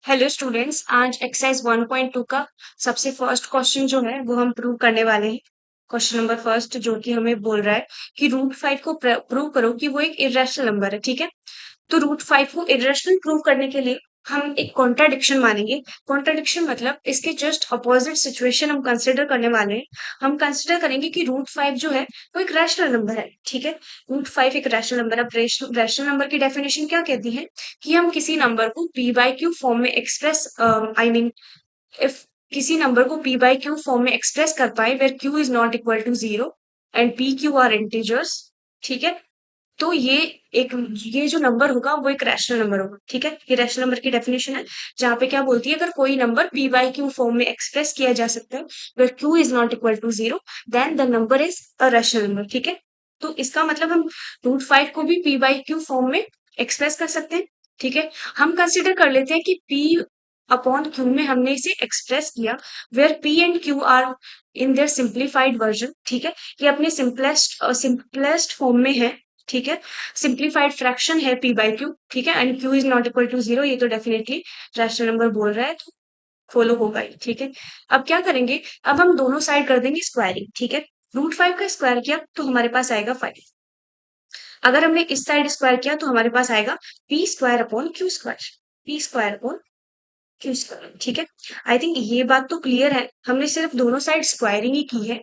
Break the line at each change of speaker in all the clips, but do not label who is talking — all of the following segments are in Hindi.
हेलो स्टूडेंट्स, आज एक्सरसाइज 1.2 का सबसे फर्स्ट क्वेश्चन जो है वो हम प्रूव करने वाले हैं। क्वेश्चन नंबर फर्स्ट जो कि हमें बोल रहा है कि रूट 5 को प्रूव करो कि वो एक इरेशनल नंबर है। ठीक है, तो रूट 5 को इरेशनल प्रूव करने के लिए हम एक कॉन्ट्राडिक्शन मानेंगे। कॉन्ट्राडिक्शन मतलब इसके जस्ट अपोजिट सिचुएशन हम कंसिडर करने वाले हैं। हम कंसिडर करेंगे कि रूट 5 जो है वो एक रैशनल नंबर है। ठीक है, रूट 5 एक रैशनल नंबर। अब रैशनल नंबर की डेफिनेशन क्या कहती है कि हम किसी नंबर को पी बाई क्यू फॉर्म में एक्सप्रेस आई मीन इफ किसी नंबर को p बाई क्यू फॉर्म में एक्सप्रेस कर पाए where q is not equal to zero and p q are integers. ठीक है, तो ये जो नंबर होगा वो एक रैशनल नंबर होगा। ठीक है, ये रैशनल नंबर की डेफिनेशन है जहाँ पे क्या बोलती है, अगर कोई number p by Q form में एक्सप्रेस किया जा सकता है where q is not equal to zero then the number is a rational number. ठीक है, तो इसका मतलब हम रूट 5 को भी p बाई क्यू फॉर्म में एक्सप्रेस कर सकते हैं। ठीक है, हम कंसिडर कर लेते हैं कि p अपॉन क्यू में हमने इसे एक्सप्रेस किया where P and Q are in their simplified version. ठीक है, ये अपने सिंपलेस्ट फॉर्म में है। ठीक है, सिंप्लीफाइड फ्रैक्शन है p बाई क्यू। ठीक है, and q is not equal to zero, ये तो डेफिनेटली रैशनल नंबर बोल रहा है, तो फॉलो होगा ही। ठीक है, अब क्या करेंगे, अब हम दोनों साइड कर देंगे स्क्वायरिंग। ठीक है, रूट 5 का स्क्वायर किया तो हमारे पास आएगा 5। अगर हमने इस साइड स्क्वायर किया तो हमारे पास आएगा p square upon Q square. p square upon Q square. ठीक है, आई थिंक ये बात तो क्लियर है। हमने सिर्फ दोनों साइड स्क्वायरिंग ही की है।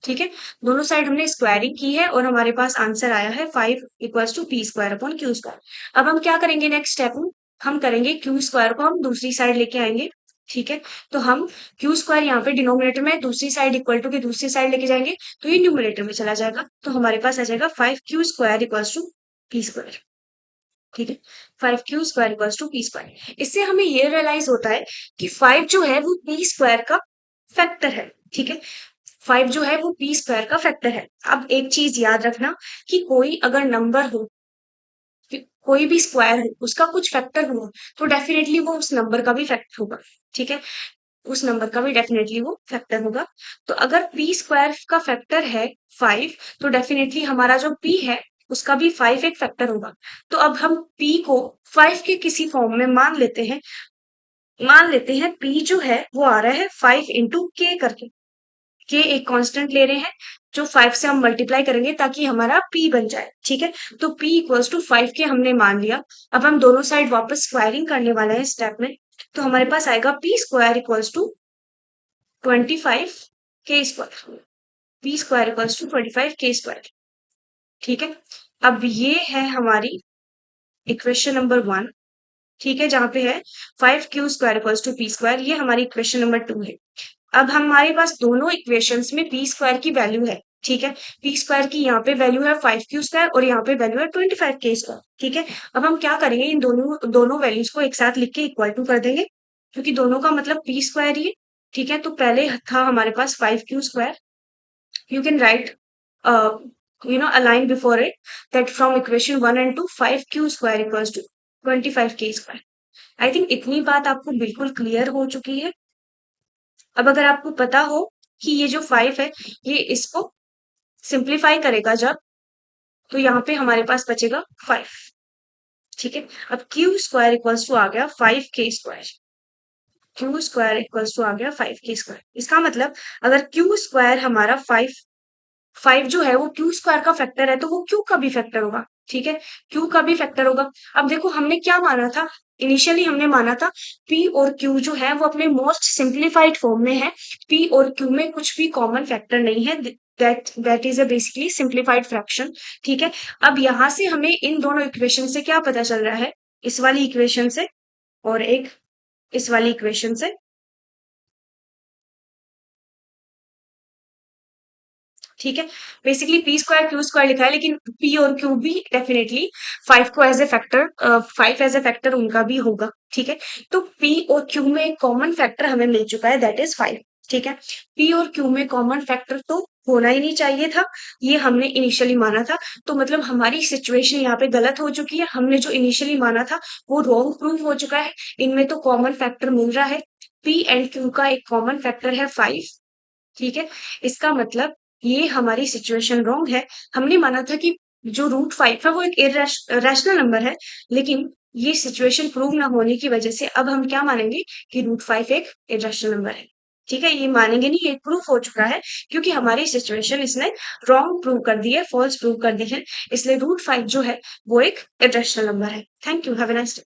ठीक है, दोनों साइड हमने स्क्वायरिंग की है और हमारे पास आंसर आया है 5 equals to P square upon Q square. अब हम क्या करेंगे, नेक्स्ट स्टेप में हम करेंगे क्यू स्क्वायर को हम दूसरी साइड लेके आएंगे। ठीक है, तो हम क्यू स्क्वायर यहाँ पे डिनोमिनेटर में, दूसरी साइड इक्वल टू की दूसरी साइड लेके जाएंगे तो ये न्यूमरेटर में चला जाएगा, तो हमारे पास आ जाएगा 5q² equals to P square. ठीक है, 5q² equals to P square. इससे हमें ये रियलाइज होता है कि 5 जो है वो पी स्क्वायर का फैक्टर है। ठीक है, 5 जो है वो पी स्क्वायर का फैक्टर है। अब एक चीज याद रखना कि कोई अगर नंबर हो, कोई भी स्क्वायर हो, उसका कुछ फैक्टर हो, तो डेफिनेटली वो उस नंबर का भी फैक्टर होगा। ठीक है, उस नंबर का भी डेफिनेटली वो फैक्टर होगा। तो अगर पी स्क्वायर का फैक्टर है 5, तो डेफिनेटली हमारा जो पी है उसका भी 5 एक फैक्टर होगा। तो अब हम पी को 5 के किसी फॉर्म में मान लेते हैं पी जो है वो आ रहा है 5 इंटू के करके। के एक कांस्टेंट ले रहे हैं जो 5 से हम मल्टीप्लाई करेंगे ताकि हमारा पी बन जाए। ठीक है, तो पी इक्वल्स टू 5 के हमने मान लिया। अब हम दोनों साइड वापस स्क्वायरिंग करने वाले हैं स्टेप में, तो हमारे पास आएगा पी स्क्वायर इक्वल्स टू 25 के square. P square equals to 25 के स्क्वायर। ठीक है, अब ये है हमारी इक्वेशन नंबर 1। ठीक है, जहां पे है 5q² equals to P square, ये हमारी इक्वेशन नंबर 2 है। अब हमारे पास दोनों इक्वेशंस में पी स्क्वायर की वैल्यू है। ठीक है, पी स्क्वायर की यहाँ पे वैल्यू है 5q² और यहाँ पे वैल्यू है 25k²। ठीक है, अब हम क्या करेंगे, इन दोनों दोनों वैल्यूज को एक साथ लिख के इक्वल टू कर देंगे, क्योंकि दोनों का मतलब पी स्क्वायर ही है। ठीक है, तो पहले था हमारे पास 5q²। you can write a line before it, that from equation 1 and 2 5q² equals to 25k²। I think इतनी बात आपको बिल्कुल क्लियर हो चुकी है। अब अगर आपको पता हो कि ये जो 5 है ये इसको सिंप्लीफाई करेगा जब, तो यहाँ पे हमारे पास बचेगा 5। ठीक है, अब q² इक्वल्स टू आ गया 5k²। q² इक्वल्स टू आ गया 5k²। इसका मतलब अगर q² हमारा 5 जो है वो क्यू स्क्वायर का फैक्टर है, तो वो क्यू का भी फैक्टर होगा। ठीक है, क्यू का भी फैक्टर होगा। अब देखो हमने क्या माना था, इनिशियली हमने माना था पी और क्यू जो है वो अपने मोस्ट सिंप्लीफाइड फॉर्म में है। पी और क्यू में कुछ भी कॉमन फैक्टर नहीं है, that is a basically simplified fraction. ठीक है, अब यहां से हमें इन दोनों इक्वेशन से क्या पता चल रहा है, इस वाली इक्वेशन से और एक इस वाली इक्वेशन से। ठीक है, basically P square Q square लिखा है, लेकिन पी और क्यू भी डेफिनेटली 5 को as a factor 5 as a factor उनका भी होगा। ठीक है, तो पी और क्यू में एक कॉमन फैक्टर हमें मिल चुका है, दैट इज 5। ठीक है, पी और क्यू में कॉमन फैक्टर तो होना ही नहीं चाहिए था, ये हमने इनिशियली माना था। तो मतलब हमारी सिचुएशन यहाँ पे गलत हो चुकी है, हमने जो इनिशियली माना था वो रॉन्ग प्रूव हो चुका है। इनमें तो कॉमन फैक्टर मिल रहा है, पी एंड क्यू का एक कॉमन फैक्टर है 5। ठीक है, इसका मतलब ये हमारी सिचुएशन रॉन्ग है। हमने माना था कि जो रूट 5 है वो एक रैशनल नंबर है, लेकिन ये सिचुएशन प्रूव ना होने की वजह से अब हम क्या मानेंगे कि √5 एक इरेशनल नंबर है। ठीक है? ये मानेंगे नहीं, ये प्रूफ हो चुका है क्योंकि हमारी सिचुएशन इसने रॉन्ग प्रूव कर दी है, फॉल्स प्रूव कर दी है। इसलिए √5 जो है वो एक इरेशनल नंबर है। Thank you, have a nice day.